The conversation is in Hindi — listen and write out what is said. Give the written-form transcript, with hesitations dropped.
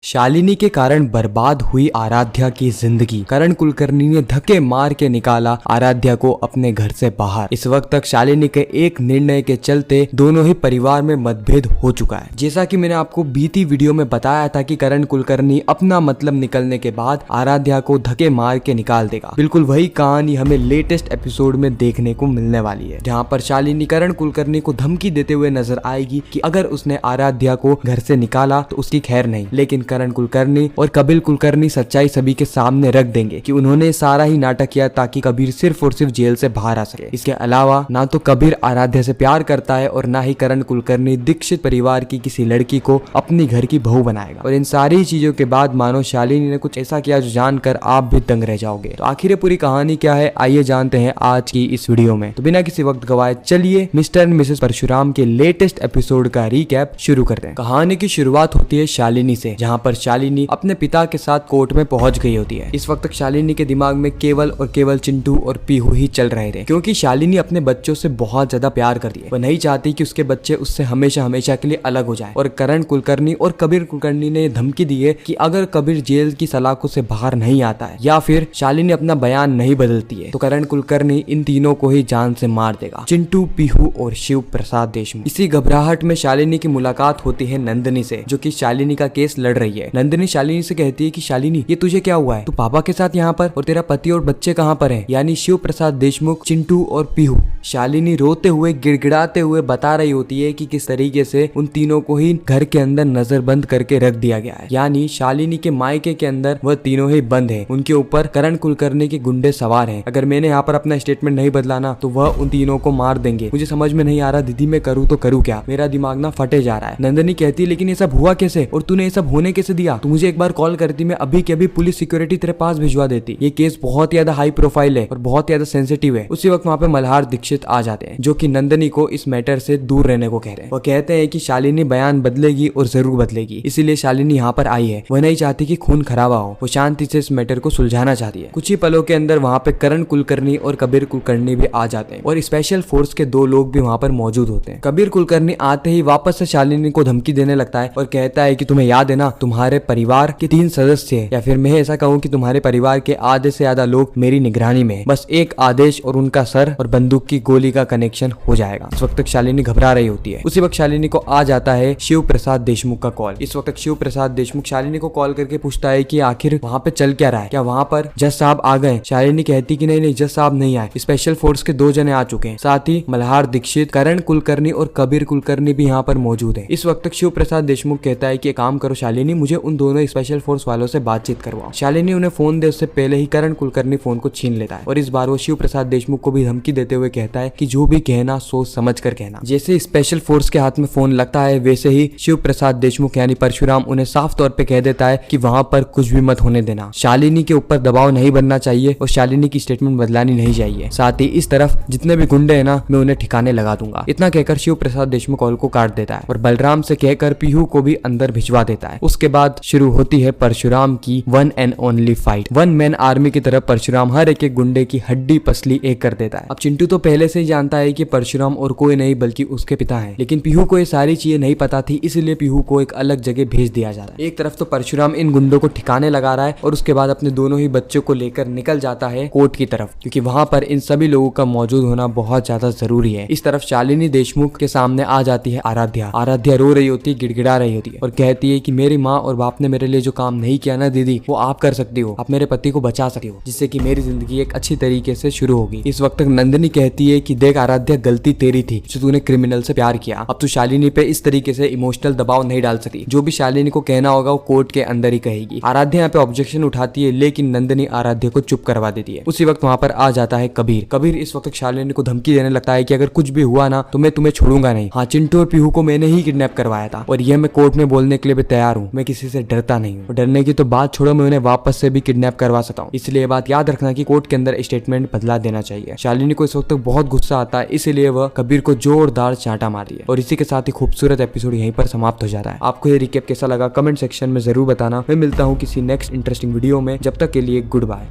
शालिनी के कारण बर्बाद हुई आराध्या की जिंदगी। करण कुलकर्णी ने धक्के मार के निकाला आराध्या को अपने घर से बाहर। इस वक्त तक शालिनी के एक निर्णय के चलते दोनों ही परिवार में मतभेद हो चुका है। जैसा कि मैंने आपको बीती वीडियो में बताया था कि करण कुलकर्णी अपना मतलब निकलने के बाद आराध्या को धक्के मार के निकाल देगा। बिल्कुल वही कहानी हमें लेटेस्ट एपिसोड में देखने को मिलने वाली है, जहाँ पर शालिनी करण कुलकर्णी को धमकी देते हुए नजर आएगी कि अगर उसने आराध्या को घर से निकाला तो उसकी खैर नहीं। लेकिन करण कुलकर्णी और कबीर कुलकर्णी सच्चाई सभी के सामने रख देंगे कि उन्होंने सारा ही नाटक किया ताकि कबीर सिर्फ और सिर्फ जेल से बाहर आ सके। इसके अलावा ना तो कबीर आराध्या से प्यार करता है और ना ही करण कुलकर्णी दीक्षित परिवार की किसी लड़की को अपनी घर की बहू बनाएगा। और इन सारी चीजों के बाद मानो शालिनी ने कुछ ऐसा किया जो जानकर आप भी दंग रह जाओगे। तो आखिर पूरी कहानी क्या है, आइए जानते हैं आज की इस वीडियो में। तो बिना किसी वक्त गवाए चलिए मिस्टर एंड मिसेस परशुराम के लेटेस्ट एपिसोड का रीकैप शुरू करते हैं। कहानी की शुरुआत होती है शालिनी से, जहाँ पर शालिनी अपने पिता के साथ कोर्ट में पहुंच गई होती है। इस वक्त तक शालिनी के दिमाग में केवल और केवल चिंटू और पीहू ही चल रहे थे, क्योंकि शालिनी अपने बच्चों से बहुत ज्यादा प्यार करती है। वह नहीं चाहती कि उसके बच्चे उससे हमेशा हमेशा के लिए अलग हो जाएं। और करण कुलकर्णी और कबीर कुलकर्णी ने धमकी दी है कि अगर कबीर जेल की सलाखों से बाहर नहीं आता है या फिर शालिनी अपना बयान नहीं बदलती है तो करण कुलकर्णी इन तीनों को ही जान से मार देगा, चिंटू, पीहू और शिव प्रसाद देशमुख। इसी घबराहट में शालिनी की मुलाकात होती है नंदिनी से, जो कि शालिनी का केस लड़ रही है। नंदिनी शालिनी से कहती है कि शालिनी, ये तुझे क्या हुआ है? तू पापा के साथ यहाँ पर, और तेरा पति और बच्चे कहाँ पर हैं? यानी शिव प्रसाद देशमुख, चिंटू और पीहू। शालिनी रोते हुए गिड़गिड़ाते हुए बता रही होती है कि किस तरीके से उन तीनों को ही घर के अंदर नजरबंद करके रख दिया गया है। यानी शालिनी के मायके के अंदर वह तीनों ही बंद है। उनके ऊपर करण कुलकर्णी के गुंडे सवार हैं। अगर मैंने यहाँ पर अपना स्टेटमेंट नहीं बदलाना तो वह उन तीनों को मार देंगे। मुझे समझ में नहीं आ रहा दीदी, मैं करूँ तो करूँ क्या? मेरा दिमाग ना फटे जा रहा है। नंदिनी कहती है, लेकिन ये सब हुआ कैसे और तूने ये सब होने कैसे दिया? तू मुझे एक बार कॉल करती, मैं अभी के अभी पुलिस सिक्योरिटी तेरे पास भिजवा देती। ये केस बहुत ज्यादा हाई प्रोफाइल है और बहुत ज्यादा सेंसिटिव है। उसी वक्त वहाँ पे मल्हार दीक्षित आ जाते हैं, जो कि नंदिनी को इस मैटर से दूर रहने को कह रहे हैं। वो कहते हैं कि शालिनी बयान बदलेगी और जरूर बदलेगी, इसीलिए शालिनी यहाँ पर आई है। वह नहीं चाहती कि खून खराबा हो, वो शांति से इस मैटर को सुलझाना चाहती है। कुछ ही पलों के अंदर वहाँ पे करण कुलकर्णी और कबीर कुलकर्णी भी आ जाते हैं और स्पेशल फोर्स के दो लोग भी वहाँ पर मौजूद होते हैं। कबीर कुलकर्णी आते ही वापस से शालिनी को धमकी देने लगता है और कहता है कि तुम्हें याद है ना, तुम्हारे परिवार के 3 सदस्य है, या फिर मैं ऐसा कहूँ कि तुम्हारे परिवार के आधे से ज्यादा लोग मेरी निगरानी में, बस एक आदेश और उनका सर और बंदूक की गोली का कनेक्शन हो जाएगा। इस वक्त तक शालिनी घबरा रही होती है। उसी वक्त शालिनी को आ जाता है शिव प्रसाद देशमुख का कॉल। इस वक्त तक शिव प्रसाद देशमुख शालिनी को कॉल करके पूछता है कि आखिर वहाँ पे चल क्या रहा है, क्या वहाँ पर जज साहब आ गए? शालिनी कहती कि नहीं, जज साहब नहीं आए, स्पेशल फोर्स के 2 जने आ चुके हैं, साथ ही मल्हार दीक्षित, करण कुलकर्णी और कबीर कुलकर्णी भी यहाँ पर मौजूद है। इस वक्त तक शिव प्रसाद देशमुख कहता है कि काम करो शालिनी, मुझे उन दोनों स्पेशल फोर्स वालों से बातचीत करवाओ। शालिनी उन्हें फोन दे उससे पहले ही करण कुलकर्णी फोन को छीन लेता है और इस बार वो शिव प्रसाद देशमुख को भी धमकी देते हुए कहता है कि जो भी कहना सोच समझ कर कहना। जैसे स्पेशल फोर्स के हाथ में फोन लगता है, वैसे ही शिव प्रसाद देशमुख यानी परशुराम उन्हें साफ तौर पे कह देता है कि वहां पर कुछ भी मत होने देना, शालिनी के ऊपर दबाव नहीं बनना चाहिए और शालिनी की स्टेटमेंट बदलानी नहीं चाहिए। साथ ही इस तरफ जितने भी गुंडे हैं ना, मैं उन्हें ठिकाने लगा दूंगा। इतना कहकर शिव प्रसाद देशमुख कॉल को काट देता है और बलराम से कहकर पीहू को भी अंदर भिजवा देता है। उसके बाद शुरू होती है परशुराम की one and only fight. 1 man army की तरफ परशुराम हर एक गुंडे की हड्डी पसली एक कर देता है। अब चिंटू तो पहले से ही जानता है कि परशुराम और कोई नहीं बल्कि उसके पिता है, लेकिन पीहू को ये सारी चीजें नहीं पता थी, इसलिए पीहू को एक अलग जगह भेज दिया जा रहा है। एक तरफ तो परशुराम इन गुंडों को ठिकाने लगा रहा है और उसके बाद अपने दोनों ही बच्चों को लेकर निकल जाता है कोर्ट की तरफ, क्योंकि वहां पर इन सभी लोगों का मौजूद होना बहुत ज्यादा जरूरी है। इस तरफ शालिनी देशमुख के सामने आ जाती है आराध्या। आराध्या रो रही होती है, गिड़गिड़ा रही होती है और कहती है कि मेरी माँ और बाप ने मेरे लिए जो काम नहीं किया ना दीदी, वो आप कर सकती हो, आप मेरे पति को बचा सकती हो, जिससे कि मेरी जिंदगी एक अच्छी तरीके से शुरू होगी। इस वक्त तक नंदिनी कहती है कि देख आराध्या, गलती तेरी थी जो तूने क्रिमिनल से प्यार किया। अब तू शालिनी पे इस तरीके से इमोशनल दबाव नहीं डाल सकती। जो भी शालिनी को कहना होगा वो कोर्ट के अंदर ही कहेगी। आराध्या यहाँ पे ऑब्जेक्शन उठाती है, लेकिन नंदिनी आराध्या को चुप करवा देती है। उसी वक्त वहाँ पर आ जाता है कबीर। कबीर इस वक्त शालिनी को धमकी देने लगता है कि अगर कुछ भी हुआ ना तो मैं तुम्हें छोड़ूंगा नहीं। हाँ, चिंटू और पीहू को मैंने ही किडनैप करवाया था और यह मैं कोर्ट में बोलने के लिए भी तैयार हूँ। मैं किसी से डरता नहीं हूँ। डरने की तो बात छोड़ो, मैं उन्हें वापस से भी किडनैप करवा सकता हूँ। इसलिए बात याद रखना कि कोर्ट के अंदर स्टेटमेंट बदला देना चाहिए। शालिनी को इस वक्त बहुत गुस्सा आता है, इसलिए वह कबीर को जोरदार चांटा मारती है और इसी के साथ ही खूबसूरत एपिसोड यहीं पर समाप्त हो जाता है। आपको ये रिकैप कैसा लगा कमेंट सेक्शन में जरूर बताना। मैं मिलता हूँ किसी नेक्स्ट इंटरेस्टिंग वीडियो में, जब तक के लिए गुड बाय।